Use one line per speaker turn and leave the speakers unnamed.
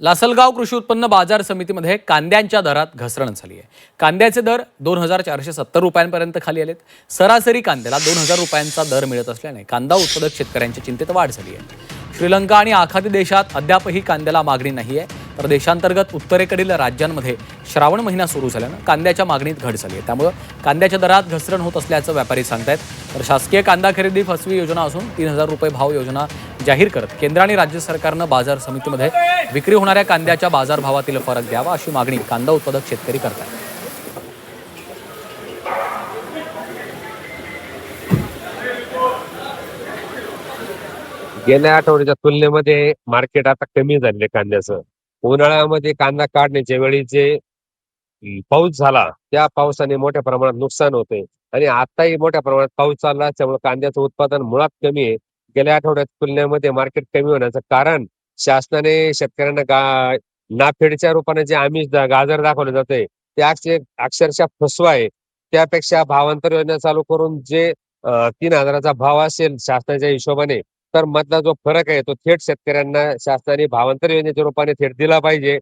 लासलगाव कृषी उत्पन्न बाजार समितीमध्ये कांद्यांच्या दरात घसरण झाली आहे। कांद्याचे दर 2470 रुपयांपर्यंत खाली आलेत। सरासरी कांद्याला 2000 रुपयांचा दर मिळत असल्याने कांदा उत्पादक शेतकऱ्यांच्या चिंतेत वाढ झाली आहे। श्रीलंका आणि आखाती देशात अद्यापही कांद्याला मागणी नाही आहे, तर देशांतर्गत उत्तरेकडील राज्यांमध्ये श्रावण महिना सुरू झाल्यानं कांद्याच्या मागणीत घट झाली आहे। त्यामुळे कांद्याच्या दरात घसरण होत असल्याचं व्यापारी सांगतायत। तर शासकीय कांदा खरेदी फसवी योजना असून 3000 रुपये भाव योजना जाहीर करत केंद्र आणि राज्य सरकारनं बाजार समितीमध्ये विक्री होणाऱ्या कांद्याच्या बाजारभावातील फरक द्यावा अशी मागणी कांदा उत्पादक शेतकरी करतात।
गेल्या आठवड्याच्या तुलनेमध्ये मार्केट आता कमी झाले कांद्याचं. उन्हाळ्यामध्ये कांदा काढण्याच्या वेळी जे पाऊस झाला, त्या पावसाने मोठ्या प्रमाणात नुकसान होते आणि आताही मोठ्या प्रमाणात पाऊस चालला त्यामुळे कांद्याचं उत्पादन मुळात कमी आहे. गेल्या आठवड्यात तुलनेमध्ये मार्केट कमी होण्याचं कारण शासनाने शेतकऱ्यांना नाफेडच्या रूपाने जे आमिष गाजर दाखवले जाते ते अक्षरशः फसवा आहे. त्यापेक्षा भावांतर योजना चालू करून जे 3000चा भाव असेल शासनाच्या हिशोबाने, तर मधला जो फरक आहे तो थेट शेतकऱ्यांना शासनाने भावांतर योजनेच्या रूपाने थेट दिला पाहिजे.